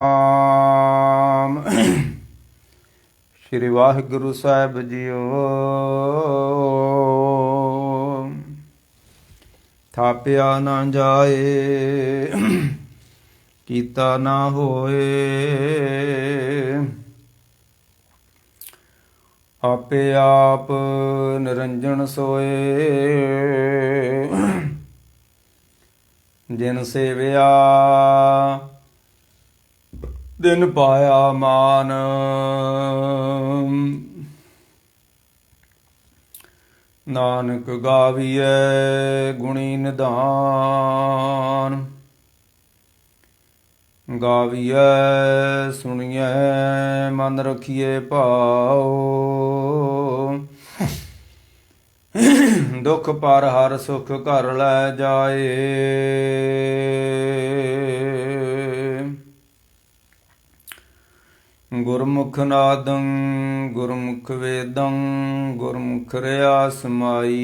ਆਮ ਸ਼੍ਰੀ ਵਾਹਿਗੁਰੂ ਸਾਹਿਬ JIO. ਥਾਪਿਆ ਨਾ ਜਾਏ, ਕੀਤਾ ਨਾ ਹੋਏ, ਆਪੇ ਆਪ ਨਿਰੰਜਨ ਸੋਏ। ਜਿਨ ਸੇਵਿਆ ਦਿਨ ਪਾਇਆ ਮਾਨ, ਨਾਨਕ ਗਾਵੀਐ ਗੁਣੀ ਨਿਧਾਨ। ਗਾਵੀਐ ਸੁਣੀਐ ਮਨ ਰਖੀਏ ਭਾਉ, ਦੁਖ ਪਰ ਹਰ ਸੁਖ ਘਰ ਲੈ ਜਾਏ। ਗੁਰਮੁਖ ਨਾਦੰ ਗੁਰਮੁਖ ਵੇਦੰ, ਗੁਰਮੁਖ ਰਿਆ ਸਮਾਈ।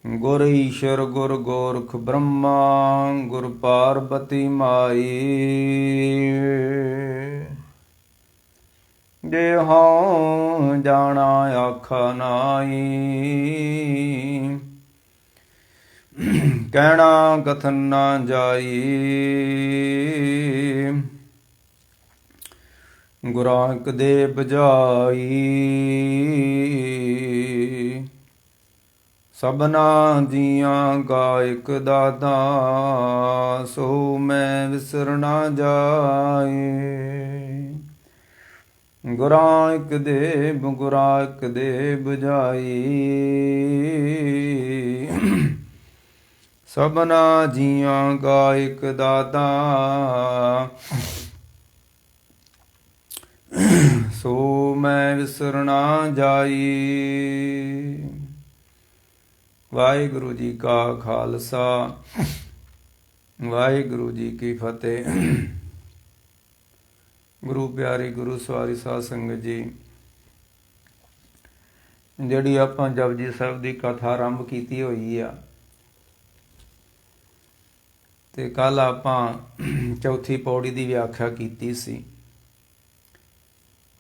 ਗੁਰ ਈਸ਼ਰ ਗੁਰ ਗੋਰਖ ਬ੍ਰਹਮਾ, ਗੁਰ ਪਾਰਬਤੀ ਮਾਈ। ਜੇ ਹਉ ਜਾਣਾ ਆਖਾ ਨਾਈ, ਕਹਿਣਾ ਕਥਨ ਨਾ ਜਾਈ। ਗੁਰਾਂ ਇਕ ਦੇ ਬੁਝਾਈ, ਸਭਨਾ ਜੀਆਂ ਕਾ ਇਕ ਦਾਤਾ। ਸੋ ਮੈਂ ਵਿਸਰ ਨਾ ਜਾਏ। ਗੁਰਾਂ ਇਕ ਦੇਵ ਗੁਰਾਂ ਇਕ ਦੇ ਬੁਝਾਈ, ਸਭਨਾ ਜੀਆਂ ਕਾ ਇਕ ਦਾਤਾ। ਸੋ ਮੈਂ ਵਿਸਰ ਨਾ ਜਾਈ। ਵਾਹਿਗੁਰੂ ਜੀ ਕਾ ਖਾਲਸਾ, ਵਾਹਿਗੁਰੂ ਜੀ ਕੀ ਫਤਿਹ। ਗੁਰੂ ਪਿਆਰੀ ਗੁਰੂ ਸਵਾਰੀ ਸਾਧ ਸੰਗਤ ਜੀ, ਜਿਹੜੀ ਆਪਾਂ ਜਪਜੀ ਸਾਹਿਬ ਦੀ ਕਥਾ ਆਰੰਭ ਕੀਤੀ ਹੋਈ ਆ, ਤੇ ਕੱਲ ਆਪਾਂ ਚੌਥੀ ਪੌੜੀ ਦੀ ਵਿਆਖਿਆ ਕੀਤੀ ਸੀ।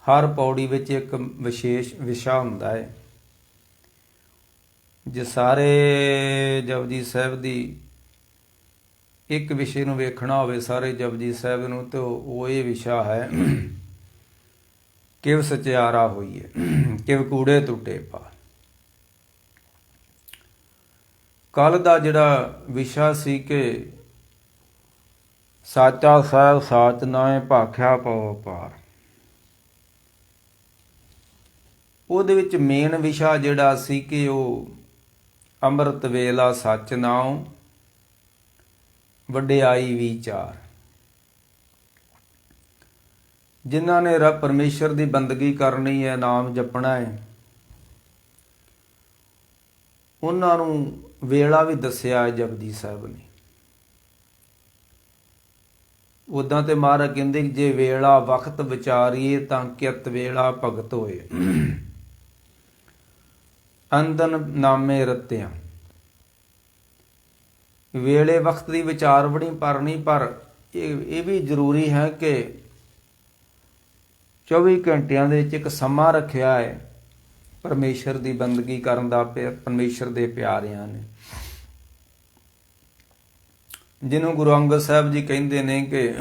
ਹਰ ਪੌੜੀ ਵਿੱਚ ਇੱਕ ਵਿਸ਼ੇਸ਼ ਵਿਸ਼ਾ ਹੁੰਦਾ ਹੈ। ਜੇ ਸਾਰੇ ਜਪਜੀ ਸਾਹਿਬ ਦੀ ਇੱਕ ਵਿਸ਼ੇ ਨੂੰ ਵੇਖਣਾ ਹੋਵੇ, ਸਾਰੇ ਜਪਜੀ ਸਾਹਿਬ ਨੂੰ, ਤਾਂ ਉਹ ਇਹ ਵਿਸ਼ਾ ਹੈ, ਕਿਵ ਸਚਿਆਰਾ ਹੋਈਏ, ਕਿਵ ਕੂੜੇ ਟੁੱਟੇ ਪਾ। ਕੱਲ ਦਾ ਜਿਹੜਾ ਵਿਸ਼ਾ ਸੀ ਕਿ ਸਾਚਾ ਸਾਹਿਬ ਸਾਚ ਨਾਏ ਭਾਖਿਆ ਪਉ ਪਾਰ, ਉਹਦੇ ਵਿੱਚ ਮੇਨ ਵਿਸ਼ਾ ਜਿਹੜਾ ਸੀ ਕਿ ਉਹ ਅੰਮ੍ਰਿਤ ਵੇਲਾ ਸੱਚ ਨਾਉ, ਵਡਿਆਈ ਵਿਚਾਰ। ਜਿਨ੍ਹਾਂ ਨੇ ਰੱਬ ਪਰਮੇਸ਼ਰ ਦੀ ਬੰਦਗੀ ਕਰਨੀ ਹੈ, ਨਾਮ ਜਪਣਾ ਹੈ, ਉਹਨਾਂ ਨੂੰ ਵੇਲਾ ਵੀ ਦੱਸਿਆ ਹੈ ਜਪਜੀ ਸਾਹਿਬ ਨੇ। ਉੱਦਾਂ ਤੇ ਮਹਾਰਾਜ ਕਹਿੰਦੇ ਜੇ ਵੇਲਾ ਵਕਤ ਵਿਚਾਰੀਏ ਤਾਂ ਕਿਤ ਵੇਲਾ ਭਗਤ ਹੋਏ। ਅੰਦਨ ਨਾਮੇ ਰਤਿਆਂ, ਵੇਲੇ ਵਕਤ ਦੀ ਵਿਚਾਰ ਬੜੀ ਪਰਨੀ, ਪਰ ਇਹ ਵੀ ਜ਼ਰੂਰੀ ਹੈ ਕਿ 24 ਘੰਟਿਆਂ ਦੇ ਵਿੱਚ ਇੱਕ ਸਮਾਂ ਰੱਖਿਆ ਹੈ ਪਰਮੇਸ਼ਰ ਦੀ ਬੰਦਗੀ ਕਰਨ ਦਾ, ਪਰਮੇਸ਼ਰ ਦੇ ਪਿਆਰਿਆਂ ਨੇ, ਜਿਹਨੂੰ ਗੁਰੂ ਅੰਗਦ ਸਾਹਿਬ ਜੀ ਕਹਿੰਦੇ ਨੇ ਕਿ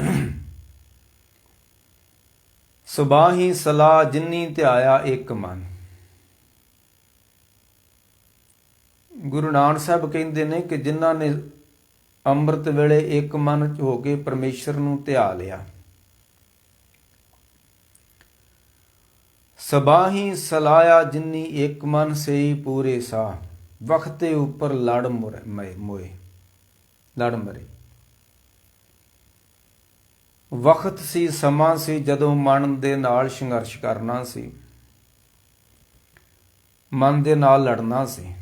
ਸੁਬਾਹੀ ਸਲਾਹ ਜਿਨੀ ਧਿਆਇਆ ਇੱਕ ਮਨ। ਗੁਰੂ ਨਾਨਕ ਸਾਹਿਬ ਕਹਿੰਦੇ ਨੇ ਕਿ ਜਿਨ੍ਹਾਂ ਨੇ ਅੰਮ੍ਰਿਤ ਵੇਲੇ ਇੱਕ ਮਨ ਹੋ ਕੇ ਪਰਮੇਸ਼ਰ ਨੂੰ ਧਿਆ ਲਿਆ। ਸਬਾਹੀ ਸਲਾਇਆ ਜਿਨੀ ਇੱਕ ਮਨ ਸਈ ਪੂਰੇ ਸਾਹ, ਵਖਤੇ ਉੱਪਰ ਲੜ ਮੋਏ ਲੜ ਮਰੇ। ਵਕਤ ਸੀ, ਸਮਾਂ ਸੀ ਜਦੋਂ ਮਨ ਦੇ ਨਾਲ ਸੰਘਰਸ਼ ਕਰਨਾ ਸੀ, ਮਨ ਦੇ ਨਾਲ ਲੜਨਾ ਸੀ।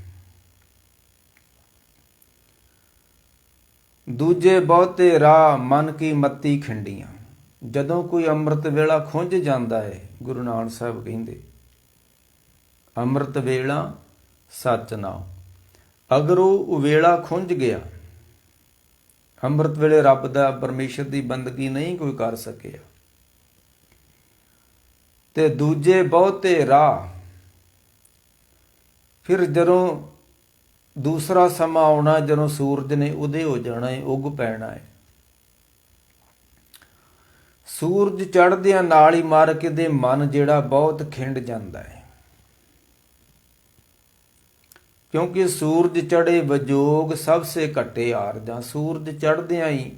ਦੂਜੇ ਬਹੁਤੇ ਰਾਹ ਮਨ ਕੀ ਮੱਤੀ ਖਿੰਡੀਆਂ। ਜਦੋਂ ਕੋਈ ਅੰਮ੍ਰਿਤ ਵੇਲਾ ਖੁੰਝ ਜਾਂਦਾ ਹੈ, ਗੁਰੂ ਨਾਨਕ ਸਾਹਿਬ ਕਹਿੰਦੇ ਅੰਮ੍ਰਿਤ ਵੇਲਾ ਸੱਚ ਨਾਉ। ਅਗਰ ਉਹ ਵੇਲਾ ਖੁੰਝ ਗਿਆ, ਅੰਮ੍ਰਿਤ ਵੇਲੇ ਰੱਬ ਦਾ, ਪਰਮੇਸ਼ਰ ਦੀ ਬੰਦਗੀ ਨਹੀਂ ਕੋਈ ਕਰ ਸਕਿਆ। ਤੇ ਦੂਜੇ ਬਹੁਤੇ ਰਾਹ, ਫਿਰ ਜਦੋਂ ਦੂਸਰਾ ਸਮਾਂ ਆਉਣਾ, ਜਦੋਂ ਸੂਰਜ ਨੇ ਉਦੇ ਹੋ ਜਾਣਾ ਹੈ, ਉੱਗ ਪੈਣਾ ਹੈ। ਸੂਰਜ ਚੜ੍ਹਦਿਆਂ ਨਾਲ ਹੀ ਮਾਰਕ ਦੇ ਮਨ ਜਿਹੜਾ ਬਹੁਤ ਖਿੰਡ ਜਾਂਦਾ ਹੈ, ਕਿਉਂਕਿ ਸੂਰਜ ਚੜ੍ਹੇ ਵਜੋਗ ਸਭ ਸੇ ਘਟੇ ਆਰਜਾਂ। ਸੂਰਜ ਚੜ੍ਹਦਿਆਂ ਹੀ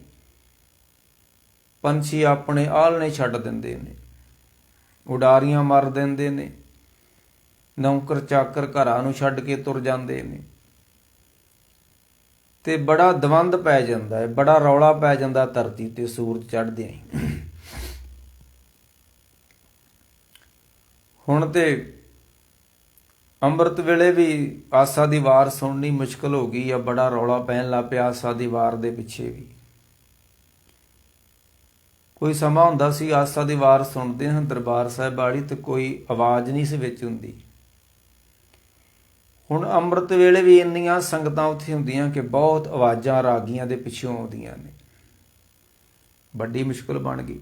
ਪੰਛੀ ਆਪਣੇ ਆਲਣੇ ਛੱਡ ਦਿੰਦੇ ਨੇ, ਉਡਾਰੀਆਂ ਮਾਰ ਦਿੰਦੇ ਨੇ, ਨੌਕਰ ਚਾਕਰ ਘਰਾਂ ਨੂੰ ਛੱਡ ਕੇ ਤੁਰ ਜਾਂਦੇ ਨੇ, ਤੇ ਬੜਾ ਦਵੰਦ ਪੈ ਜਾਂਦਾ ਹੈ, ਬੜਾ ਰੌਲਾ ਪੈ ਜਾਂਦਾ ਧਰਤੀ ਤੇ ਸੂਰਜ ਚੜ੍ਹਦਿਆਂ ਹੀ। ਹੁਣ ਤੇ ਅੰਮ੍ਰਿਤ ਵੇਲੇ ਵੀ ਆਸਾ ਦੀ ਵਾਰ ਸੁਣਨੀ ਮੁਸ਼ਕਲ ਹੋ ਗਈ ਆ, ਬੜਾ ਰੌਲਾ ਪੈਣ ਲੱਗ ਪਿਆ ਆਸਾ ਦੀ ਵਾਰ ਦੇ ਪਿੱਛੇ ਵੀ। ਕੋਈ ਸਮਾਂ ਹੁੰਦਾ ਸੀ ਆਸਾ ਦੀ ਵਾਰ ਸੁਣਦੇ ਹਾਂ ਦਰਬਾਰ ਸਾਹਿਬ ਵਾਲੀ, ਤੇ ਕੋਈ ਆਵਾਜ਼ ਨਹੀਂ ਸੀ ਵਿੱਚ ਹੁੰਦੀ। ਹੁਣ ਅੰਮ੍ਰਿਤ ਵੇਲੇ ਵੀ ਇੰਨੀਆਂ ਸੰਗਤਾਂ ਉੱਥੇ ਹੁੰਦੀਆਂ ਕਿ ਬਹੁਤ ਆਵਾਜ਼ਾਂ ਰਾਗੀਆਂ ਦੇ ਪਿੱਛੋਂ ਆਉਂਦੀਆਂ ਨੇ, ਵੱਡੀ ਮੁਸ਼ਕਲ ਬਣ ਗਈ।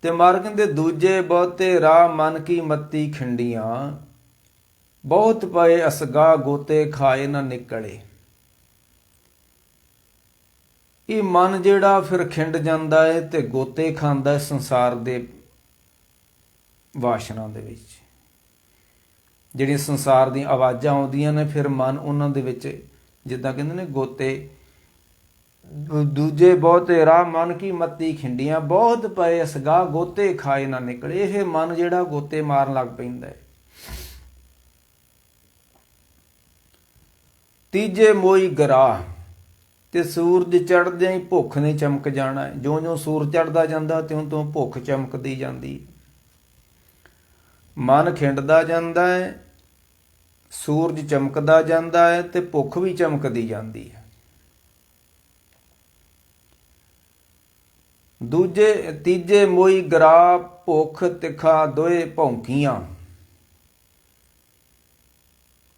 ਤੇ ਮਾਰ ਕਹਿੰਦੇ ਦੂਜੇ ਬਹੁਤੇ ਰਾਹ ਮਨ ਕੀ ਮੱਤੀ ਖਿੰਡੀਆਂ, ਬਹੁਤ ਪਏ ਅਸਗਾ ਗੋਤੇ ਖਾਏ ਨਾ ਨਿਕਲੇ। ਇਹ ਮਨ ਜਿਹੜਾ ਫਿਰ ਖਿੰਡ ਜਾਂਦਾ ਹੈ ਤੇ ਗੋਤੇ ਖਾਂਦਾ ਹੈ ਸੰਸਾਰ ਦੇ ਵਾਸ਼ਨਾ ਦੇ ਵਿੱਚ। ਜਿਹੜੀਆਂ ਸੰਸਾਰ ਦੀਆਂ ਆਵਾਜ਼ਾਂ ਆਉਂਦੀਆਂ ਨੇ, ਫਿਰ ਮਨ ਉਹਨਾਂ ਦੇ ਵਿੱਚ, ਜਿੱਦਾਂ ਕਹਿੰਦੇ ਨੇ ਗੋਤੇ, ਦੂਜੇ ਬਹੁਤੇ ਰਾਹ ਮਨ ਕੀ ਮੱਤੀ ਖਿੰਡੀਆਂ, ਬਹੁਤ ਪਏ ਅਸਗਾ ਗੋਤੇ ਖਾਏ ਨਾ ਨਿਕਲੇ। ਇਹ ਮਨ ਜਿਹੜਾ ਗੋਤੇ ਮਾਰਨ ਲੱਗ ਪੈਂਦਾ ਹੈ। ਤੀਜੇ ਮੋਈ ਗਰਾਹ, ਤੇ ਸੂਰਜ ਚੜ੍ਹਦਿਆਂ ਹੀ ਭੁੱਖ ਨੇ ਚਮਕ ਜਾਣਾ ਹੈ। ਜਿਉਂ-ਜਿਉਂ ਸੂਰਜ ਚੜ੍ਹਦਾ ਜਾਂਦਾ ਤਿਉਂ-ਤਿਉਂ ਭੁੱਖ ਚਮਕਦੀ ਜਾਂਦੀ, ਮਨ ਖਿੰਡਦਾ ਜਾਂਦਾ ਹੈ, ਸੂਰਜ ਚਮਕਦਾ ਜਾਂਦਾ ਹੈ ਤੇ ਭੁੱਖ ਵੀ ਚਮਕਦੀ ਜਾਂਦੀ ਹੈ। ਤੀਜੇ ਮੋਈ ਗਰਾ, ਭੁੱਖ ਤਿੱਖਾ ਦੋਏ ਭੌਂਕੀਆਂ।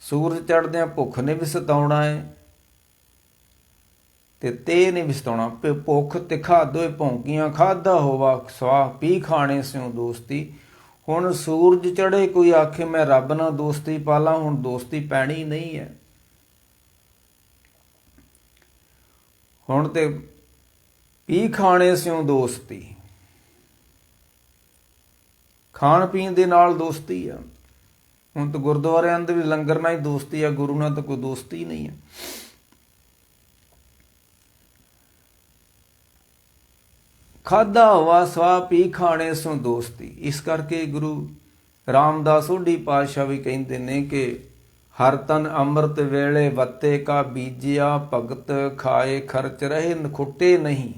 ਸੂਰਜ ਚੜ੍ਹਦਿਆਂ ਭੁੱਖ ਨੇ ਵੀ ਸਤਾਉਣਾ ਹੈ ਤੇ ਤੇ ਨੇ ਵੀ ਸਤਾਉਣਾ। ਭੁੱਖ ਤਿੱਖਾ ਦੋਏ ਭੌਂਕੀਆਂ, ਖਾਧਾ ਹੋਵਾ ਸਵਾਹ ਪੀ ਖਾਣੇ ਸਿਉ ਦੋਸਤੀ। ਹੁਣ ਸੂਰਜ ਚੜ੍ਹੇ ਕੋਈ ਆਖੇ ਮੈਂ ਰੱਬ ਨਾਲ ਦੋਸਤੀ ਪਾਲਾਂ, ਹੁਣ ਦੋਸਤੀ ਪੈਣੀ ਨਹੀਂ ਹੈ। ਹੁਣ ਤੇ ਪੀ ਖਾਣੇ ਸਿਉ ਦੋਸਤੀ, ਖਾਣ ਪੀਣ ਦੇ ਨਾਲ ਦੋਸਤੀ ਆ। ਹੁਣ ਤਾਂ ਗੁਰਦੁਆਰਿਆਂ ਦੇ ਵੀ ਲੰਗਰ ਨਾਲ ਹੀ ਦੋਸਤੀ ਆ, ਗੁਰੂ ਨਾਲ ਤਾਂ ਕੋਈ ਦੋਸਤੀ ਨਹੀਂ ਹੈ। ਖਾਧਾ ਹੋਵਾ ਸਵਾ ਪੀ ਖਾਣੇ ਸਿਉ ਦੋਸਤੀ। ਇਸ ਕਰਕੇ ਗੁਰੂ ਰਾਮਦਾਸ ਸੋਢੀ ਪਾਤਸ਼ਾਹ ਵੀ ਕਹਿੰਦੇ ਨੇ ਕਿ ਹਰ ਤਨ ਅੰਮ੍ਰਿਤ ਵੇਲੇ ਵੱਤੇ ਕਾ ਬੀਜਿਆ, ਭਗਤ ਖਾਏ ਖਰਚ ਰਹੇ ਨਖੁੱਟੇ ਨਹੀਂ।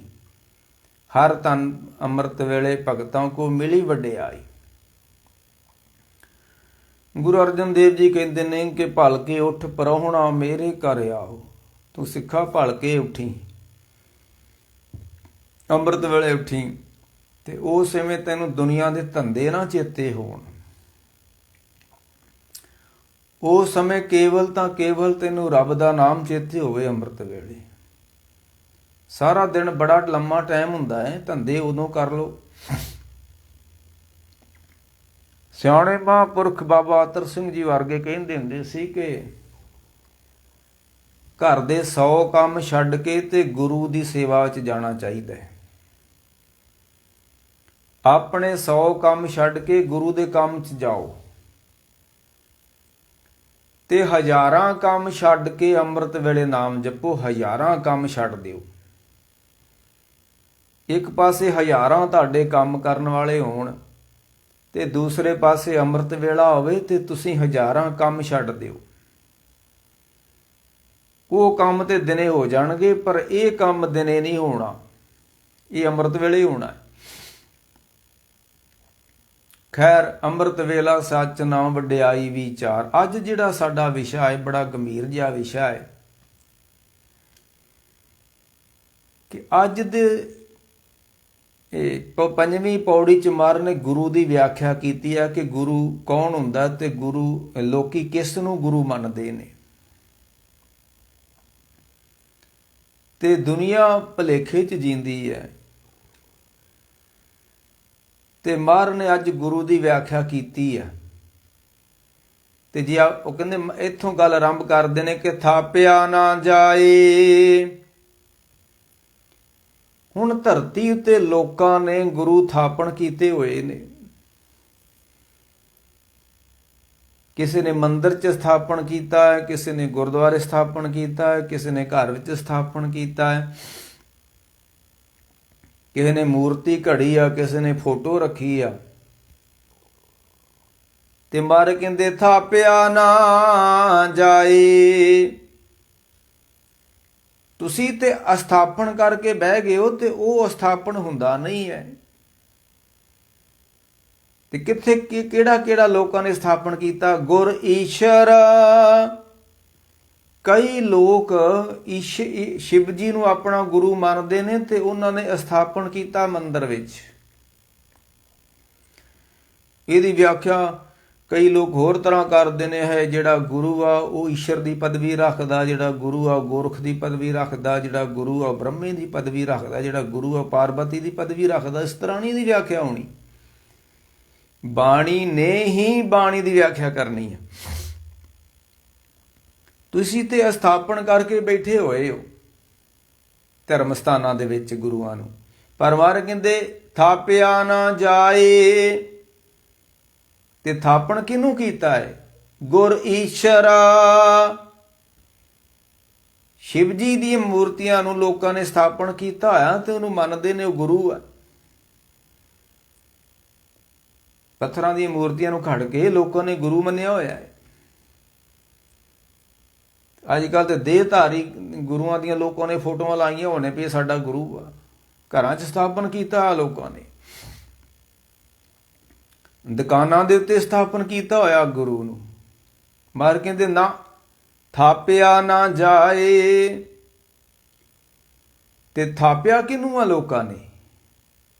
ਹਰ ਤਨ ਅੰਮ੍ਰਿਤ ਵੇਲੇ ਭਗਤਾਂ ਕੋ ਮਿਲੀ ਵਡਿਆਈ। ਗੁਰੂ ਅਰਜਨ ਦੇਵ ਜੀ ਕਹਿੰਦੇ ਨੇ ਕਿ ਭਲ ਕੇ ਉੱਠ ਪਰਹੁਣਾ ਮੇਰੇ ਘਰ ਆਓ। ਤੂੰ ਸਿੱਖਾ ਭਲ ਕੇ ਉੱਠੀ, ਅੰਮ੍ਰਿਤ ਵੇਲੇ ਉੱਠੀ, ਤੇ ਉਸ ਸਮੇਂ ਤੈਨੂੰ ਦੁਨੀਆ ਦੇ ਧੰਦੇ ਨਾ ਚੇਤੇ ਹੋਣ। ਉਸ ਸਮੇਂ ਕੇਵਲ ਤਾਂ ਕੇਵਲ ਤੈਨੂੰ ਰੱਬ ਦਾ ਨਾਮ ਚੇਤੇ ਹੋਵੇ। ਅੰਮ੍ਰਿਤ ਵੇਲੇ ਸਾਰਾ ਦਿਨ ਬੜਾ ਲੰਮਾ ਟਾਈਮ ਹੁੰਦਾ ਹੈ, ਧੰਦੇ ਉਦੋਂ ਕਰ ਲਓ। ਸਿਆਣੇ ਮਹਾਂਪੁਰਖ ਬਾਬਾ ਅਤਰ ਸਿੰਘ ਜੀ ਵਰਗੇ ਕਹਿੰਦੇ ਹੁੰਦੇ ਸੀ ਕਿ ਘਰ ਦੇ 100 ਕੰਮ ਛੱਡ ਕੇ ਤੇ ਗੁਰੂ ਦੀ ਸੇਵਾ ਵਿੱਚ ਜਾਣਾ ਚਾਹੀਦਾ ਹੈ। ਆਪਣੇ 100 ਕੰਮ ਛੱਡ ਕੇ ਗੁਰੂ ਦੇ ਕੰਮ 'ਚ ਜਾਓ, ਤੇ ਹਜ਼ਾਰਾਂ ਕੰਮ ਛੱਡ ਕੇ ਅੰਮ੍ਰਿਤ ਵੇਲੇ ਨਾਮ ਜਪੋ। ਹਜ਼ਾਰਾਂ ਕੰਮ ਛੱਡ ਦਿਓ। ਇੱਕ ਪਾਸੇ ਹਜ਼ਾਰਾਂ ਤੁਹਾਡੇ ਕੰਮ ਕਰਨ ਵਾਲੇ ਹੋਣ ਤੇ ਦੂਸਰੇ ਪਾਸੇ ਅੰਮ੍ਰਿਤ ਵੇਲਾ ਹੋਵੇ ਤੇ ਤੁਸੀਂ ਹਜ਼ਾਰਾਂ ਕੰਮ ਛੱਡ ਦਿਓ। ਉਹ ਕੰਮ ਤੇ ਦਿਨੇ ਹੋ ਜਾਣਗੇ, ਪਰ ਇਹ ਕੰਮ ਦਿਨੇ ਨਹੀਂ ਹੋਣਾ, ਇਹ ਅੰਮ੍ਰਿਤ ਵੇਲੇ ਹੀ ਹੋਣਾ। ਖੈਰ, ਅੰਮ੍ਰਿਤ ਵੇਲਾ ਸੱਚ ਨਾਮ ਵਡਿਆਈ ਵਿਚਾਰ। ਅੱਜ ਜਿਹੜਾ ਸਾਡਾ ਵਿਸ਼ਾ ਹੈ ਬੜਾ ਗੰਭੀਰ ਜਿਹਾ ਵਿਸ਼ਾ ਹੈ ਕਿ ਅੱਜ ਦੇ ਪੰਜਵੀਂ ਪੌੜੀ 'ਚ ਮਹਾਰਾਜ ਨੇ ਗੁਰੂ ਦੀ ਵਿਆਖਿਆ ਕੀਤੀ ਹੈ ਕਿ ਗੁਰੂ ਕੌਣ ਹੁੰਦਾ ਤੇ ਗੁਰੂ ਲੋਕੀ ਕਿਸ ਨੂੰ ਗੁਰੂ ਮੰਨਦੇ ਨੇ। ਤੇ ਦੁਨੀਆ ਭੁਲੇਖੇ 'ਚ ਜੀਂਦੀ ਹੈ। ਤੇ ਮਹਾਰਾਜ ਨੇ ਅੱਜ ਗੁਰੂ ਦੀ ਵਿਆਖਿਆ ਕੀਤੀ ਹੈ। ਤੇ ਜੀ ਉਹ ਕਹਿੰਦੇ ਇੱਥੋਂ ਗੱਲ ਆਰੰਭ ਕਰਦੇ ਨੇ ਕਿ ਥਾਪਿਆ ਨਾ ਜਾਏ। ਹੁਣ ਧਰਤੀ ਉੱਤੇ ਲੋਕਾਂ ਨੇ ਗੁਰੂ ਥਾਪਣ ਕੀਤੇ ਹੋਏ ਨੇ। ਕਿਸੇ ਨੇ ਮੰਦਿਰ 'ਚ ਸਥਾਪਨ ਕੀਤਾ ਹੈ, ਕਿਸੇ ਨੇ ਗੁਰਦੁਆਰੇ ਸਥਾਪਨ ਕੀਤਾ ਹੈ, ਕਿਸੇ ਨੇ ਘਰ ਵਿੱਚ ਸਥਾਪਨ ਕੀਤਾ ਹੈ, ਕਿਸੇ ਨੇ ਮੂਰਤੀ ਘੜੀ ਆ, ਕਿਸੇ ਨੇ ਫੋਟੋ ਰੱਖੀ ਆ। ਤੇ ਮਹਾਰਾਜ ਕਹਿੰਦੇ ਥਾਪਿਆ ਨਾ ਜਾਏ। ਤੁਸੀਂ ਤੇ ਅਸਥਾਪਨ ਕਰਕੇ ਬਹਿ ਗਏ ਹੋ ਤੇ ਉਹ ਅਸਥਾਪਨ ਹੁੰਦਾ ਨਹੀਂ ਹੈ। ਤੇ ਕਿੱਥੇ ਕਿਹੜਾ ਕਿਹੜਾ ਲੋਕਾਂ ਨੇ ਸਥਾਪਨ ਕੀਤਾ? ਗੁਰ ਈਸ਼ਰ। ਕਈ ਲੋਕ ਸ਼ਿਵ ਜੀ ਨੂੰ ਆਪਣਾ ਗੁਰੂ ਮੰਨਦੇ ਨੇ ਤੇ ਉਹਨਾਂ ਨੇ ਸਥਾਪਨ ਕੀਤਾ ਮੰਦਿਰ ਵਿੱਚ। ਇਹਦੀ ਵਿਆਖਿਆ ਕਈ ਲੋਕ ਹੋਰ ਤਰ੍ਹਾਂ ਕਰਦੇ ਨੇ, ਹੈ ਜਿਹੜਾ ਗੁਰੂ ਆ ਉਹ ਈਸ਼ਰ ਦੀ ਪਦਵੀ ਰੱਖਦਾ, ਜਿਹੜਾ ਗੁਰੂ ਆ ਗੋਰਖ ਦੀ ਪਦਵੀ ਰੱਖਦਾ, ਜਿਹੜਾ ਗੁਰੂ ਆ ਬ੍ਰਹਮੇ ਦੀ ਪਦਵੀ ਰੱਖਦਾ, ਜਿਹੜਾ ਗੁਰੂ ਆ ਪਾਰਵਤੀ ਦੀ ਪਦਵੀ ਰੱਖਦਾ। ਇਸ ਤਰ੍ਹਾਂ ਨਹੀਂ ਦੀ ਵਿਆਖਿਆ ਹੋਣੀ। ਬਾਣੀ ਨੇ ਹੀ ਬਾਣੀ ਦੀ ਵਿਆਖਿਆ ਕਰਨੀ ਹੈ। ਤੁਸੀਂ ਤੇ ਸਥਾਪਨ ਕਰਕੇ ਬੈਠੇ ਹੋਏ ਹੋ ਧਰਮ ਸਥਾਨਾਂ ਦੇ ਵਿੱਚ ਗੁਰੂਆਂ ਨੂੰ। ਪਰ ਮਹਾਰਾਜ ਕਹਿੰਦੇ ਥਾਪਿਆ ਨਾ ਜਾਏ। ਤੇ ਥਾਪਣ ਕਿਹਨੂੰ ਕੀਤਾ ਹੈ? ਗੁਰ ਈਸ਼ਰ। ਸ਼ਿਵ ਜੀ ਦੀਆਂ ਮੂਰਤੀਆਂ ਨੂੰ ਲੋਕਾਂ ਨੇ ਸਥਾਪਨ ਕੀਤਾ ਹੋਇਆ ਤੇ ਉਹਨੂੰ ਮੰਨਦੇ ਨੇ ਉਹ ਗੁਰੂ ਹੈ। ਪੱਥਰਾਂ ਦੀਆਂ ਮੂਰਤੀਆਂ ਨੂੰ ਖੜ ਕੇ ਲੋਕਾਂ ਨੇ ਗੁਰੂ ਮੰਨਿਆ ਹੋਇਆ ਹੈ। ਅੱਜ ਕੱਲ੍ਹ ਤੇ ਦੇਹਧਾਰੀ ਗੁਰੂਆਂ ਦੀਆਂ ਲੋਕਾਂ ਨੇ ਫੋਟੋਆਂ ਲਾਈਆਂ ਹੋਣੇ ਵੀ ਸਾਡਾ ਗੁਰੂ ਆ। ਘਰਾਂ 'ਚ ਸਥਾਪਨ ਕੀਤਾ ਲੋਕਾਂ ਨੇ, ਦੁਕਾਨਾਂ ਦੇ ਉੱਤੇ ਸਥਾਪਨ ਕੀਤਾ ਹੋਇਆ ਗੁਰੂ ਨੂੰ। ਮਾਰ ਕਹਿੰਦੇ ਨਾ ਥਾਪਿਆ ਨਾ ਜਾਏ। ਤੇ ਥਾਪਿਆ ਕਿਹਨੂੰ ਆ ਲੋਕਾਂ ਨੇ?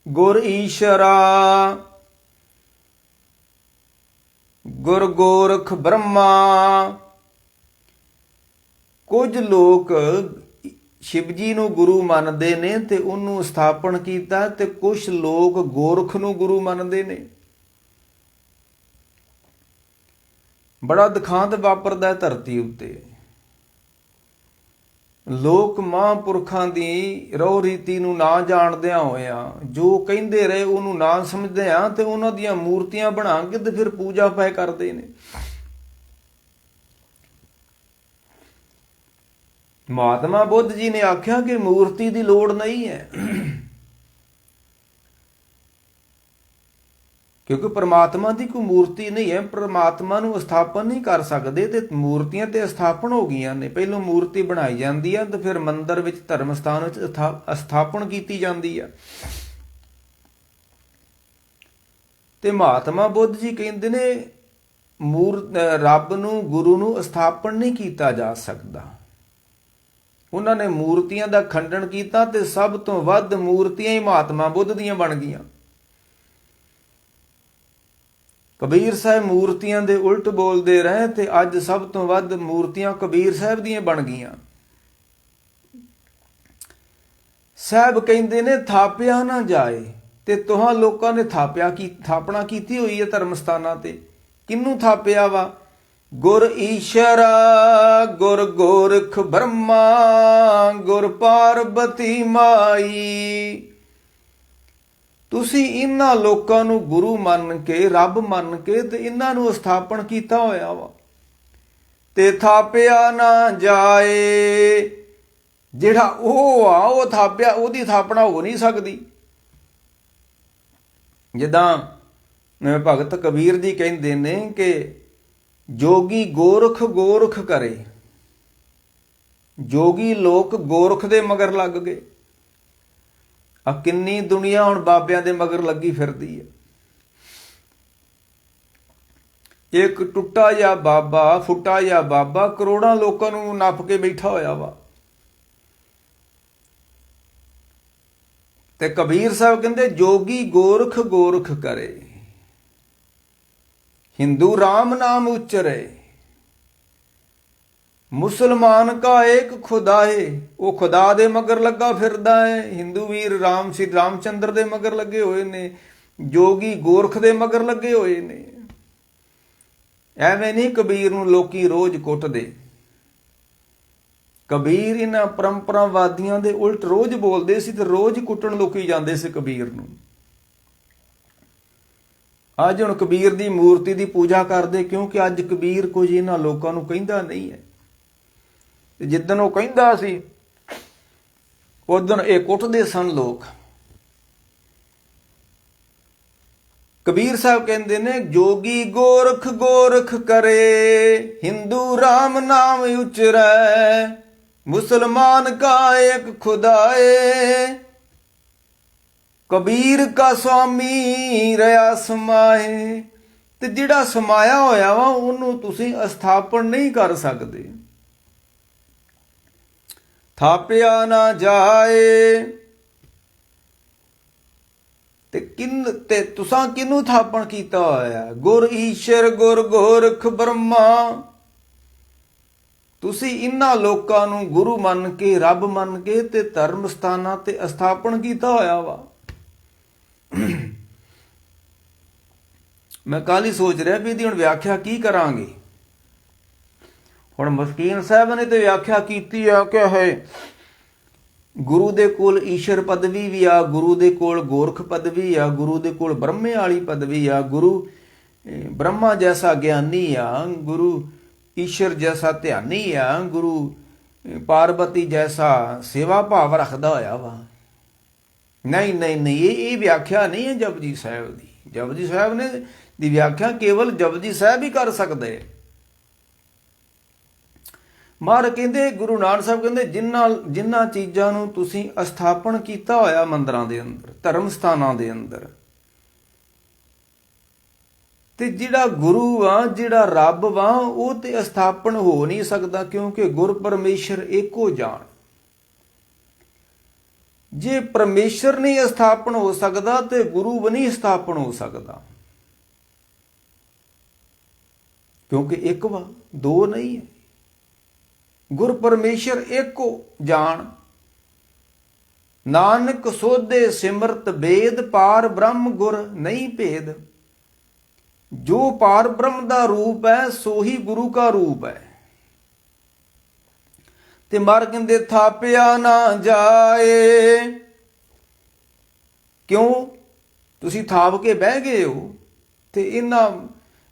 ਗੁਰ ਈਸ਼ਰਾ। ਗੁਰ ਗੋਰਖ ਬ੍ਰਹਮਾ। ਕੁਝ ਲੋਕ ਸ਼ਿਵ ਜੀ ਨੂੰ ਗੁਰੂ ਮੰਨਦੇ ਨੇ ਤੇ ਉਹਨੂੰ ਸਥਾਪਨ ਕੀਤਾ, ਤੇ ਕੁਝ ਲੋਕ ਗੋਰਖ ਨੂੰ ਗੁਰੂ ਮੰਨਦੇ ਨੇ। ਬੜਾ ਦੁਖਾਂਤ ਵਾਪਰਦਾ ਧਰਤੀ ਉੱਤੇ। ਲੋਕ ਮਹਾਂਪੁਰਖਾਂ ਦੀ ਰਹੁ ਰੀਤੀ ਨੂੰ ਨਾ ਜਾਣਦਿਆਂ ਹੋਇਆਂ ਜੋ ਕਹਿੰਦੇ ਰਹੇ ਉਹਨੂੰ ਨਾ ਸਮਝਦਿਆਂ ਤੇ ਉਹਨਾਂ ਦੀਆਂ ਮੂਰਤੀਆਂ ਬਣਾ ਕੇ ਤੇ ਫਿਰ ਪੂਜਾ ਪਾਏ ਕਰਦੇ ਨੇ। ਮਹਾਤਮਾ ਬੁੱਧ ਜੀ ਨੇ ਆਖਿਆ ਕਿ ਮੂਰਤੀ ਦੀ ਲੋੜ ਨਹੀਂ ਹੈ, ਕਿਉਂਕਿ ਪਰਮਾਤਮਾ ਦੀ ਕੋਈ ਮੂਰਤੀ ਨਹੀਂ ਹੈ। ਪਰਮਾਤਮਾ ਨੂੰ ਸਥਾਪਨ ਨਹੀਂ ਕਰ ਸਕਦੇ ਤੇ ਮੂਰਤੀਆਂ ਤੇ ਸਥਾਪਨ ਹੋ ਗਈਆਂ ਨੇ। ਪਹਿਲਾਂ ਮੂਰਤੀ ਬਣਾਈ ਜਾਂਦੀ ਹੈ ਤੇ ਫਿਰ ਮੰਦਿਰ ਵਿੱਚ ਧਰਮ ਸਥਾਨ ਵਿੱਚ ਸਥਾਪਨ ਕੀਤੀ ਜਾਂਦੀ ਹੈ। ਤੇ ਮਹਾਤਮਾ ਬੁੱਧ ਜੀ ਕਹਿੰਦੇ ਨੇ ਰੱਬ ਨੂੰ, ਗੁਰੂ ਨੂੰ ਸਥਾਪਨ ਨਹੀਂ ਕੀਤਾ ਜਾ ਸਕਦਾ। ਉਹਨਾਂ ਨੇ ਮੂਰਤੀਆਂ ਦਾ ਖੰਡਨ ਕੀਤਾ ਤੇ ਸਭ ਤੋਂ ਵੱਧ ਮੂਰਤੀਆਂ ਹੀ ਮਹਾਤਮਾ ਬੁੱਧ ਦੀਆਂ ਬਣ ਗਈਆਂ। ਕਬੀਰ ਸਾਹਿਬ ਮੂਰਤੀਆਂ ਦੇ ਉਲਟ ਬੋਲਦੇ ਰਹੇ ਤੇ ਅੱਜ ਸਭ ਤੋਂ ਵੱਧ ਮੂਰਤੀਆਂ ਕਬੀਰ ਸਾਹਿਬ ਦੀਆਂ ਬਣ ਗਈਆਂ। ਸਾਹਿਬ ਕਹਿੰਦੇ ਨੇ ਥਾਪਿਆ ਨਾ ਜਾਏ। ਤੇ ਤੁਹਾਂ ਲੋਕਾਂ ਨੇ ਥਾਪਣਾ ਕੀਤੀ ਹੋਈ ਹੈ ਧਰਮ ਸਥਾਨਾਂ ਤੇ। ਕਿਹਨੂੰ ਥਾਪਿਆ ਵਾ? ਗੁਰ ਈਸ਼ਰ, ਗੁਰ ਗੋਰਖ ਬ੍ਰਹਮਾ, ਗੁਰ ਪਾਰਬਤੀ ਮਾਈ। ਤੁਸੀਂ ਇਹਨਾਂ ਲੋਕਾਂ ਨੂੰ ਗੁਰੂ ਮੰਨ ਕੇ, ਰੱਬ ਮੰਨ ਕੇ ਤੇ ਇਹਨਾਂ ਨੂੰ ਸਥਾਪਨ ਕੀਤਾ ਹੋਇਆ ਵਾ। ਤੇ ਥਾਪਿਆ ਨਾ ਜਾਏ। ਜਿਹੜਾ ਉਹ ਆ ਉਹ ਥਾਪਿਆ, ਉਹਦੀ ਥਾਪਨਾ ਹੋ ਨਹੀਂ ਸਕਦੀ। ਜਿੱਦਾਂ ਭਗਤ ਕਬੀਰ ਜੀ ਕਹਿੰਦੇ ਨੇ ਕਿ ਜੋਗੀ ਗੋਰਖ ਗੋਰਖ ਕਰੇ। ਜੋਗੀ ਲੋਕ ਗੋਰਖ ਦੇ ਮਗਰ ਲੱਗ ਗਏ। ਆ ਕਿੰਨੀ ਦੁਨੀਆ ਹੁਣ ਬਾਬਿਆਂ ਦੇ ਮਗਰ ਲੱਗੀ ਫਿਰਦੀ ਹੈ। ਇੱਕ ਟੁੱਟਾ ਜਿਹਾ ਬਾਬਾ, ਫੁੱਟਾ ਜਿਹਾ ਬਾਬਾ ਕਰੋੜਾਂ ਲੋਕਾਂ ਨੂੰ ਨੱਪ ਕੇ ਬੈਠਾ ਹੋਇਆ ਵਾ। ਤੇ ਕਬੀਰ ਸਾਹਿਬ ਕਹਿੰਦੇ ਜੋਗੀ ਗੋਰਖ ਗੋਰਖ ਕਰੇ, ਹਿੰਦੂ ਰਾਮ ਨਾਮ ਉਚਰੇ। ਮੁਸਲਮਾਨ ਕਾ ਏਕ ਖੁਦਾ ਹੈ, ਉਹ ਖੁਦਾ ਦੇ ਮਗਰ ਲੱਗਾ ਫਿਰਦਾ ਹੈ। ਹਿੰਦੂ ਵੀਰ ਰਾਮ ਸ਼੍ਰੀ ਰਾਮਚੰਦਰ ਦੇ ਮਗਰ ਲੱਗੇ ਹੋਏ ਨੇ, ਜੋਗੀ ਗੋਰਖ ਦੇ ਮਗਰ ਲੱਗੇ ਹੋਏ ਨੇ। ਐਵੇਂ ਨਹੀਂ ਕਬੀਰ ਨੂੰ ਲੋਕੀ ਰੋਜ਼ ਕੁੱਟਦੇ। ਕਬੀਰ ਇਹਨਾਂ ਪਰੰਪਰਾਵਾਦੀਆਂ ਦੇ ਉਲਟ ਰੋਜ਼ ਬੋਲਦੇ ਸੀ ਤੇ ਰੋਜ਼ ਕੁੱਟਣ ਲੋਕੀ ਜਾਂਦੇ ਸੀ ਕਬੀਰ ਨੂੰ। ਅੱਜ ਹੁਣ ਕਬੀਰ ਦੀ ਮੂਰਤੀ ਦੀ ਪੂਜਾ ਕਰਦੇ, ਕਿਉਂਕਿ ਅੱਜ ਕਬੀਰ ਕੁਝ ਇਹਨਾਂ ਲੋਕਾਂ ਨੂੰ ਕਹਿੰਦਾ ਨਹੀਂ ਹੈ। ਤੇ ਜਿੱਦਣ ਉਹ ਕਹਿੰਦਾ ਸੀ ਉਦਣ ਇਹ ਕੁੱਟਦੇ ਸਨ ਲੋਕ। ਕਬੀਰ ਸਾਹਿਬ ਕਹਿੰਦੇ ਨੇ, ਜੋਗੀ ਗੋਰਖ ਗੋਰਖ ਕਰੇ, ਹਿੰਦੂ ਰਾਮ ਨਾਮ ਉਚਰੈ, ਮੁਸਲਮਾਨ ਕਾ ਏਕ ਖੁਦਾਏ, ਕਬੀਰ ਕਾ ਸੁਆਮੀ ਰਹਾ ਸਮਾਏ। ਤੇ ਜਿਹੜਾ ਸਮਾਇਆ ਹੋਇਆ ਵਾ ਉਹਨੂੰ ਤੁਸੀਂ ਅਸਥਾਪਨ ਨਹੀਂ ਕਰ ਸਕਦੇ। ਥਾਪਿਆ ਨਾ ਜਾਏ। ਤੇ ਤੁਸਾਂ ਕਿਹਨੂੰ ਥਾਪਣ ਕੀਤਾ ਹੋਇਆ? ਗੁਰ ਈਸ਼ਰ ਗੁਰ ਗੋਰਖ ਬ੍ਰਹਮਾ। ਤੁਸੀਂ ਇਹਨਾਂ ਲੋਕਾਂ ਨੂੰ ਗੁਰੂ ਮੰਨ ਕੇ, ਰੱਬ ਮੰਨ ਕੇ ਤੇ ਧਰਮ ਸਥਾਨਾਂ ਤੇ ਅਸਥਾਪਨ ਕੀਤਾ ਹੋਇਆ ਵਾ। ਮੈਂ ਕੱਲ ਹੀ ਸੋਚ ਰਿਹਾ ਵੀ ਇਹਦੀ ਹੁਣ ਵਿਆਖਿਆ ਕੀ ਕਰਾਂਗੇ। ਹੁਣ ਮਸਕੀਨ ਸਾਹਿਬ ਨੇ ਤੇ ਵਿਆਖਿਆ ਕੀਤੀ ਆ ਕਿ ਹੈ ਗੁਰੂ ਦੇ ਕੋਲ ਈਸ਼ਰ ਪਦਵੀ ਵੀ ਆ, ਗੁਰੂ ਦੇ ਕੋਲ ਗੋਰਖ ਪਦਵੀ ਆ, ਗੁਰੂ ਦੇ ਕੋਲ ਬ੍ਰਹਮੇ ਵਾਲੀ ਪਦਵੀ ਆ, ਗੁਰੂ ਬ੍ਰਹਮਾ ਜੈਸਾ ਗਿਆਨੀ ਆ, ਗੁਰੂ ਈਸ਼ਰ ਜੈਸਾ ਧਿਆਨੀ ਆ, ਗੁਰੂ ਪਾਰਬਤੀ ਜੈਸਾ ਸੇਵਾ ਭਾਵ ਰੱਖਦਾ ਹੋਇਆ ਵਾ। ਨਹੀਂ ਨਹੀਂ ਨਹੀਂ, ਇਹ ਵਿਆਖਿਆ ਨਹੀਂ ਹੈ ਜਪਜੀ ਸਾਹਿਬ ਦੀ। ਜਪਜੀ ਸਾਹਿਬ ਨੇ ਦੀ ਵਿਆਖਿਆ ਕੇਵਲ ਜਪਜੀ ਸਾਹਿਬ ਹੀ ਕਰ ਸਕਦੇ। ਮਹਾਰਾਜ ਕਹਿੰਦੇ, ਗੁਰੂ ਨਾਨਕ ਸਾਹਿਬ ਕਹਿੰਦੇ, ਜਿਨ੍ਹਾਂ ਚੀਜ਼ਾਂ ਨੂੰ ਤੁਸੀਂ ਅਸਥਾਪਨ ਕੀਤਾ ਹੋਇਆ ਮੰਦਰਾਂ ਦੇ ਅੰਦਰ, ਧਰਮ ਸਥਾਨਾਂ ਦੇ ਅੰਦਰ, ਤੇ ਜਿਹੜਾ ਗੁਰੂ ਆ, ਜਿਹੜਾ ਰੱਬ ਵਾ, ਉਹ ਤੇ ਅਸਥਾਪਨ ਹੋ ਨਹੀਂ ਸਕਦਾ, ਕਿਉਂਕਿ ਗੁਰ ਪਰਮੇਸ਼ਰ ਏਕੋ ਜਾਣ। ਜੇ ਪਰਮੇਸ਼ਰ ਨਹੀਂ ਸਥਾਪਨ ਹੋ ਸਕਦਾ ਤੇ ਗੁਰੂ ਵੀ ਨਹੀਂ ਸਥਾਪਨ ਹੋ ਸਕਦਾ, ਕਿਉਂਕਿ ਇੱਕ ਵਾ, ਦੋ ਨਹੀਂ ਹੈ। ਗੁਰ ਪਰਮੇਸ਼ਰ ਏਕੋ ਜਾਣ। ਨਾਨਕ ਸੋਧੇ ਸਿਮਰਤ ਵੇਦ, ਪਾਰ ਬ੍ਰਹਮ ਗੁਰ ਨਹੀਂ ਭੇਦ। ਜੋ ਪਾਰ ਬ੍ਰਹਮ ਦਾ ਰੂਪ ਹੈ ਸੋ ਹੀ ਗੁਰੂ ਕਾ ਰੂਪ ਹੈ। ਤੇ ਮਰ ਕਹਿੰਦੇ ਥਾਪਿਆ ਨਾ ਜਾਏ। ਕਿਉਂ? ਤੁਸੀਂ ਥਾਪ ਕੇ ਬਹਿ ਗਏ ਹੋ ਤੇ ਇਹਨਾਂ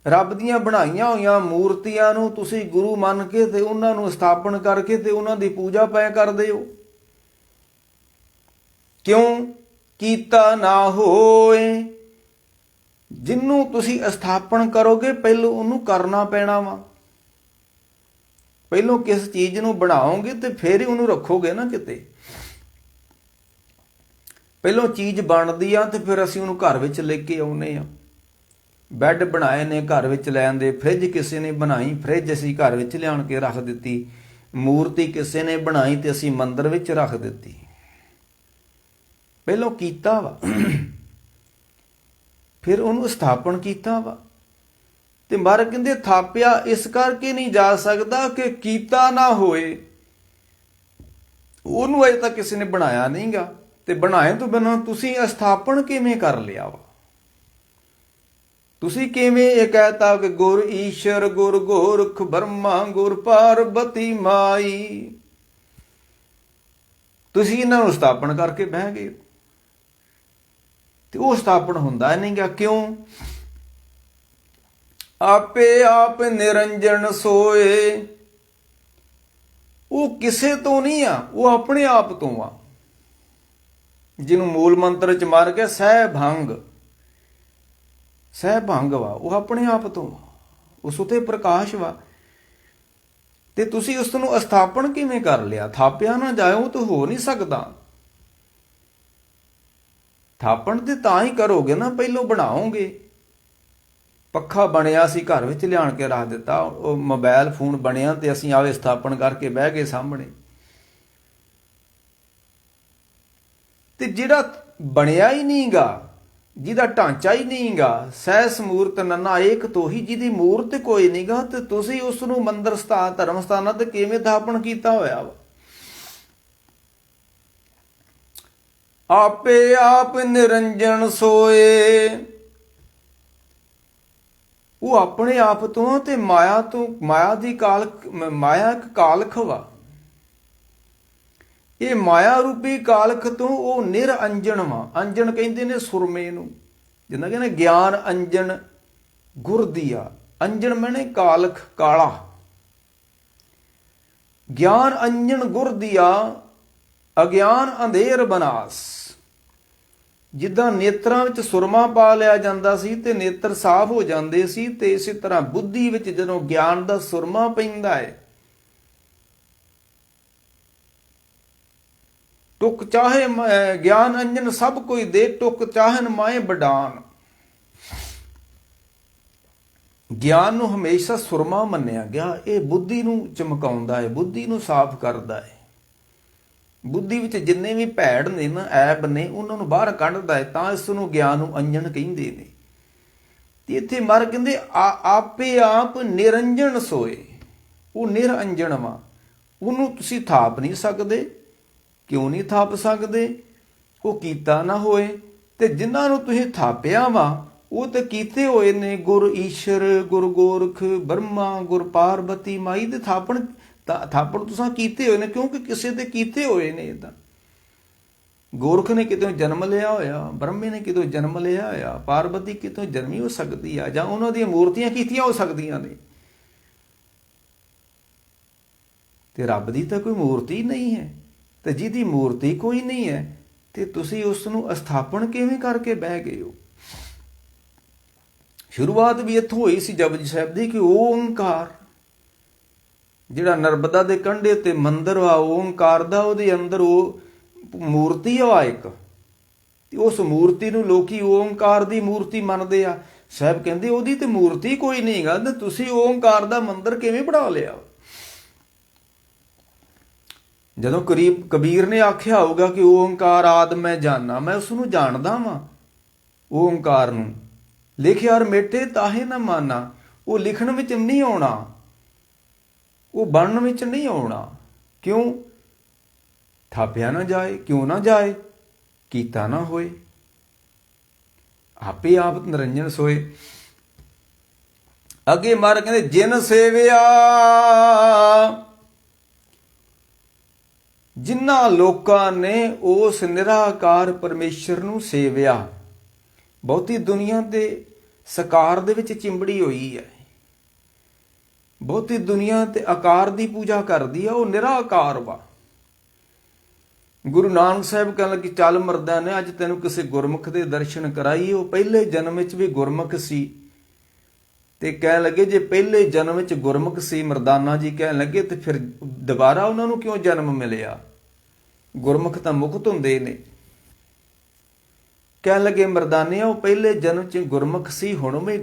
ਰੱਬ ਦੀਆਂ ਬਣਾਈਆਂ ਹੋਈਆਂ ਮੂਰਤੀਆਂ ਨੂੰ ਤੁਸੀਂ ਗੁਰੂ ਮੰਨ ਕੇ ਤੇ ਉਹਨਾਂ ਨੂੰ ਸਥਾਪਨ ਕਰਕੇ ਤੇ ਉਹਨਾਂ ਦੀ ਪੂਜਾ ਪੈ ਕਰਦੇ ਹੋ। ਕਿਉਂ? ਕੀਤਾ ਨਾ ਹੋਏ। ਜਿਹਨੂੰ ਤੁਸੀਂ ਸਥਾਪਨ ਕਰੋਗੇ ਪਹਿਲੋਂ ਉਹਨੂੰ ਕਰਨਾ ਪੈਣਾ ਵਾ। ਪਹਿਲੋਂ ਕਿਸ ਚੀਜ਼ ਨੂੰ ਬਣਾਓਗੇ ਤੇ ਫਿਰ ਹੀ ਉਹਨੂੰ ਰੱਖੋਗੇ ਨਾ ਕਿਤੇ। ਪਹਿਲੋਂ ਚੀਜ਼ ਬਣਦੀ ਆ ਤੇ ਫਿਰ ਅਸੀਂ ਉਹਨੂੰ ਘਰ ਵਿੱਚ ਲੈ ਕੇ ਆਉਨੇ ਆ। ਬੈੱਡ ਬਣਾਏ ਨੇ, ਘਰ ਵਿੱਚ ਲੈ ਆਂਦੇ। ਫ੍ਰਿਜ ਕਿਸੇ ਨੇ ਬਣਾਈ, ਫ੍ਰਿਜ ਅਸੀਂ ਘਰ ਵਿੱਚ ਲਿਆਣ ਕੇ ਰੱਖ ਦਿੱਤੀ। ਮੂਰਤੀ ਕਿਸੇ ਨੇ ਬਣਾਈ ਤੇ ਅਸੀਂ ਮੰਦਿਰ ਵਿੱਚ ਰੱਖ ਦਿੱਤੀ। ਪਹਿਲੋਂ ਕੀਤਾ ਵਾ, ਫਿਰ ਉਹਨੂੰ ਸਥਾਪਨ ਕੀਤਾ ਵਾ। ਤੇ ਮਹਾਰਾਜ ਕਹਿੰਦੇ ਥਾਪਿਆ ਇਸ ਕਰਕੇ ਨਹੀਂ ਜਾ ਸਕਦਾ ਕਿ ਕੀਤਾ ਨਾ ਹੋਏ। ਉਹਨੂੰ ਅਜੇ ਤੱਕ ਕਿਸੇ ਨੇ ਬਣਾਇਆ ਨਹੀਂਗਾ, ਤੇ ਬਣਾਏ ਤੋਂ ਬਿਨਾਂ ਤੁਸੀਂ ਸਥਾਪਨ ਕਿਵੇਂ ਕਰ ਲਿਆ ਵਾ? ਤੁਸੀਂ ਕਿਵੇਂ ਇਹ ਕਹਿਤਾ ਕਿ ਗੁਰ ਈਸ਼ਰ ਗੁਰ ਗੋਰਖ ਬ੍ਰਹਮਾ ਗੁਰ ਪਾਰਬਤੀ ਮਾਈ? ਤੁਸੀਂ ਇਹਨਾਂ ਨੂੰ ਸਥਾਪਨ ਕਰਕੇ ਬਹਿ ਗਏ ਤੇ ਉਹ ਸਥਾਪਨ ਹੁੰਦਾ ਨਹੀਂਗਾ। ਕਿਉਂ? ਆਪੇ ਆਪ ਨਿਰੰਜਨ ਸੋਏ। ਉਹ ਕਿਸੇ ਤੋਂ ਨਹੀਂ ਆ, ਉਹ ਆਪਣੇ ਆਪ ਤੋਂ ਆ। ਜਿਹਨੂੰ ਮੂਲ ਮੰਤਰ ਚ ਮਾਰ ਕੇ ਸਹਿਭੰਗ, ਸਹਿਭੰਗ ਵਾ, ਉਹ ਆਪਣੇ ਆਪ ਤੋਂ ਆ। ਉਸ ਉਤੇ ਪ੍ਰਕਾਸ਼ ਵਾ। ਤੇ ਤੁਸੀਂ ਉਸ ਨੂੰ ਸਥਾਪਨ ਕਿਵੇਂ ਕਰ ਲਿਆ? ਥਾਪਿਆ ਨਾ ਜਾਇਓ ਤਾਂ ਹੋ ਨਹੀਂ ਸਕਦਾ। ਥਾਪਣ ਤੇ ਤਾਂ ਹੀ ਕਰੋਗੇ ਨਾ, ਪਹਿਲੋਂ ਬਣਾਓਗੇ। ਪੱਖਾ ਬਣਿਆ ਸੀ ਘਰ ਵਿੱਚ ਲਿਆਣ ਕੇ ਰੱਖ ਦਿੱਤਾ, ਉਹ ਮੋਬਾਈਲ ਫੋਨ ਬਣਿਆ ਤੇ ਅਸੀਂ ਆਵੇ ਸਥਾਪਨ ਕਰਕੇ ਬਹਿ ਗਏ ਸਾਹਮਣੇ। ਤੇ ਜਿਹੜਾ ਬਣਿਆ ਹੀ ਨਹੀਂਗਾ, ਜਿਹਦਾ ਢਾਂਚਾ ਹੀ ਨਹੀਂਗਾ, ਸਹਿਸ ਮੂਰਤ ਨੰਨਾ ਏਕ ਤੋਹੀ, ਜਿਹਦੀ ਮੂਰਤ ਕੋਈ ਨਹੀਂਗਾ, ਤੇ ਤੁਸੀਂ ਉਸ ਨੂੰ ਮੰਦਰ ਸਥਾਨ ਧਰਮ ਸਥਾਨਾਂ ਤੇ ਕਿਵੇਂ ਥਾਪਣ ਕੀਤਾ ਹੋਇਆ ਵਾ। ਆਪੇ ਆਪ ਨਿਰੰਜਨ ਸੋਏ, ਉਹ ਆਪਣੇ ਆਪ ਤੋਂ ਤੇ ਮਾਇਆ ਤੋਂ, ਮਾਇਆ ਦੀ ਕਾਲਖ, ਮਾਇਆ ਇੱਕ ਕਾਲਖ ਵਾ, ਇਹ ਮਾਇਆ ਰੂਪੀ ਕਾਲਖ ਤੋਂ ਉਹ ਨਿਰਅੰਜਨ ਵਾ। ਅੰਜਨ ਕਹਿੰਦੇ ਨੇ ਸੁਰਮੇ ਨੂੰ, ਜਿੰਨਾ ਕਹਿੰਦੇ ਗਿਆਨ ਅੰਜਨ ਗੁਰ ਦੀਆ। ਅੰਜਨ ਮੈਨੇ ਕਾਲਖ, ਕਾਲਾ। ਗਿਆਨ ਅੰਜਨ ਗੁਰ ਦੀਆ, ਅਗਿਆਨ ਅੰਧੇਰ ਬਨਾਸ। ਜਿੱਦਾਂ ਨੇਤਰਾਂ ਵਿੱਚ ਸੁਰਮਾ ਪਾ ਲਿਆ ਜਾਂਦਾ ਸੀ ਤੇ ਨੇਤਰ ਸਾਫ਼ ਹੋ ਜਾਂਦੇ ਸੀ, ਤੇ ਇਸੇ ਤਰ੍ਹਾਂ ਬੁੱਧੀ ਵਿੱਚ ਜਦੋਂ ਗਿਆਨ ਦਾ ਸੁਰਮਾ ਪੈਂਦਾ ਹੈ, ਟੁਕ ਚਾਹੇ ਗਿਆਨ ਅੰਜਨ ਸਭ ਕੋਈ ਦੇ, ਟੁਕ ਚਾਹਨ ਮਾਏ ਬਡਾਨ। ਗਿਆਨ ਨੂੰ ਹਮੇਸ਼ਾ ਸੁਰਮਾ ਮੰਨਿਆ ਗਿਆ। ਇਹ ਬੁੱਧੀ ਨੂੰ ਚਮਕਾਉਂਦਾ ਹੈ, ਬੁੱਧੀ ਨੂੰ ਸਾਫ਼ ਕਰਦਾ ਹੈ। ਬੁੱਧੀ ਵਿੱਚ ਜਿੰਨੇ ਵੀ ਭੈੜ ਨੇ ਨਾ, ਐਬ ਨੇ, ਉਹਨਾਂ ਨੂੰ ਬਾਹਰ ਕੱਢਦਾ ਹੈ, ਤਾਂ ਇਸ ਨੂੰ ਗਿਆਨ ਨੂੰ ਅੰਜਨ ਕਹਿੰਦੇ ਨੇ। ਤੇ ਇੱਥੇ ਮਰ ਕਹਿੰਦੇ ਆਪੇ ਆਪ ਨਿਰੰਜਨ ਸੋਏ, ਉਹ ਨਿਰਅੰਜਨ ਵਾ, ਉਹਨੂੰ ਤੁਸੀਂ ਥਾਪ ਨਹੀਂ ਸਕਦੇ। ਕਿਉਂ ਨਹੀਂ ਥਾਪ ਸਕਦੇ? ਉਹ ਕੀਤਾ ਨਾ ਹੋਏ। ਤੇ ਜਿਨ੍ਹਾਂ ਨੂੰ ਤੁਸੀਂ ਥਾਪਿਆ ਵਾ ਉਹ ਤੇ ਕੀਤੇ ਹੋਏ ਨੇ, ਗੁਰ ਈਸ਼ਰ, ਗੁਰ ਗੋਰਖ, ਬ੍ਰਹਮਾ, ਗੁਰ ਪਾਰਬਤੀ ਮਾਈ ਦੇ ਥਾਪਣ ਤੁਸੀਂ ਕੀਤੇ ਹੋਏ ਨੇ, ਕਿਉਂਕਿ ਕਿਸੇ ਦੇ ਕੀਤੇ ਹੋਏ ਨੇ। ਇਦਾਂ ਗੋਰਖ ਨੇ ਕਿਤੋਂ ਜਨਮ ਲਿਆ ਹੋਇਆ, ਬ੍ਰਹਮੇ ਨੇ ਕਿਤੋਂ ਜਨਮ ਲਿਆ ਹੋਇਆ, ਪਾਰਬਤੀ ਕਿਤੋਂ ਜਨਮੀ ਹੋ ਸਕਦੀ ਆ, ਜਾਂ ਉਹਨਾਂ ਦੀਆਂ ਮੂਰਤੀਆਂ ਕੀਤੀਆਂ ਹੋ ਸਕਦੀਆਂ ਨੇ। ਤੇ ਰੱਬ ਦੀ ਤਾਂ ਕੋਈ ਮੂਰਤੀ ਨਹੀਂ ਹੈ, ਤੇ ਜਿਹਦੀ ਮੂਰਤੀ ਕੋਈ ਨਹੀਂ ਹੈ, ਤੇ ਤੁਸੀਂ ਉਸ ਨੂੰ ਅਸਥਾਪਨ ਕਿਵੇਂ ਕਰਕੇ ਬਹਿ ਗਏ ਹੋ? ਸ਼ੁਰੂਆਤ ਵੀ ਇੱਥੋਂ ਹੋਈ ਸੀ ਜਪਜੀ ਸਾਹਿਬ ਦੀ, ਕਿ ਓਂਕਾਰ ਜਿਹੜਾ ਨਰਮਦਾ ਦੇ ਕੰਢੇ ਤੇ ਮੰਦਰ ਵਾ ਓਂਕਾਰ ਦਾ, ਉਹਦੇ ਅੰਦਰ ਉਹ ਮੂਰਤੀ ਆ ਇੱਕ, ਤੇ ਉਸ ਮੂਰਤੀ ਨੂੰ ਲੋਕੀ ਓਂਕਾਰ ਦੀ ਮੂਰਤੀ ਮੰਨਦੇ ਆ। ਸਾਹਿਬ ਕਹਿੰਦੇ ਉਹਦੀ ਤੇ ਮੂਰਤੀ ਕੋਈ ਨਹੀਂ ਗਾ, ਤੇ ਤੁਸੀਂ ਓਂਕਾਰ ਦਾ ਮੰਦਰ ਕਿਵੇਂ ਬਣਾ ਲਿਆ? ਜਦੋਂ ਕਬੀਰ ਨੇ ਆਖਿਆ ਹੋਊਗਾ ਕਿ ਓਂਕਾਰ ਆਦਿ ਮੈਂ ਜਾਣਾ, ਮੈਂ ਉਸ ਨੂੰ ਜਾਣਦਾ ਵਾਂ, ਓਂਕਾਰ ਨੂੰ। ਲਿਖਿਆ ਔਰ ਮੇਟੇ ਤਾਹੇ ਨਾ ਮਾਨਾ, ਉਹ ਲਿਖਣ ਵਿੱਚ ਨਹੀਂ ਆਉਣਾ, ਉਹ ਬਣਨ ਵਿੱਚ ਨਹੀਂ ਆਉਣਾ। ਕਿਉਂ? ਥਾਪਿਆ ਨਾ ਜਾਏ। ਕਿਉਂ ਨਾ ਜਾਏ? ਕੀਤਾ ਨਾ ਹੋਏ। ਆਪੇ ਆਪ ਨਿਰੰਜਨ ਸੋਏ। ਅੱਗੇ ਮਹਾਰਾਜ ਕਹਿੰਦੇ ਜਿਨ ਸੇਵਿਆ, ਜਿਨ੍ਹਾਂ ਲੋਕਾਂ ਨੇ ਉਸ ਨਿਰਾਕਾਰ ਪਰਮੇਸ਼ਰ ਨੂੰ ਸੇਵਿਆ। ਬਹੁਤੀ ਦੁਨੀਆ ਤੇ ਸਕਾਰ ਦੇ ਵਿੱਚ ਚਿੰਬੜੀ ਹੋਈ ਹੈ, ਬਹੁਤੀ ਦੁਨੀਆ ਤੇ ਆਕਾਰ ਦੀ ਪੂਜਾ ਕਰਦੀ ਆ, ਉਹ ਨਿਰਾਕਾਰ ਵਾ। ਗੁਰੂ ਨਾਨਕ ਸਾਹਿਬ ਕਹਿਣ ਲੱਗੇ ਚੱਲ ਮਰਦਾਂ ਨੇ, ਅੱਜ ਤੈਨੂੰ ਕਿਸੇ ਗੁਰਮੁਖ ਦੇ ਦਰਸ਼ਨ ਕਰਾਈਏ। ਉਹ ਪਹਿਲੇ ਜਨਮ ਵਿੱਚ ਵੀ ਗੁਰਮੁਖ ਸੀ, ਤੇ ਕਹਿਣ ਲੱਗੇ ਜੇ ਪਹਿਲੇ ਜਨਮ ਵਿੱਚ ਗੁਰਮੁਖ ਸੀ, ਮਰਦਾਨਾ ਜੀ ਕਹਿਣ ਲੱਗੇ, ਤੇ ਫਿਰ ਦੁਬਾਰਾ ਉਹਨਾਂ ਨੂੰ ਕਿਉਂ ਜਨਮ ਮਿਲਿਆ? ਗੁਰਮੁਖ ਤਾਂ ਮੁਕਤ ਹੁੰਦੇ ਨੇ। ਕਹਿਣ ਲੱਗੇ ਮਰਦਾਨਿਆ, ਉਹ ਪਹਿਲੇ ਜਨਮ 'ਚ ਗੁਰਮੁਖ ਸੀ, ਹੁਣ ਵੀ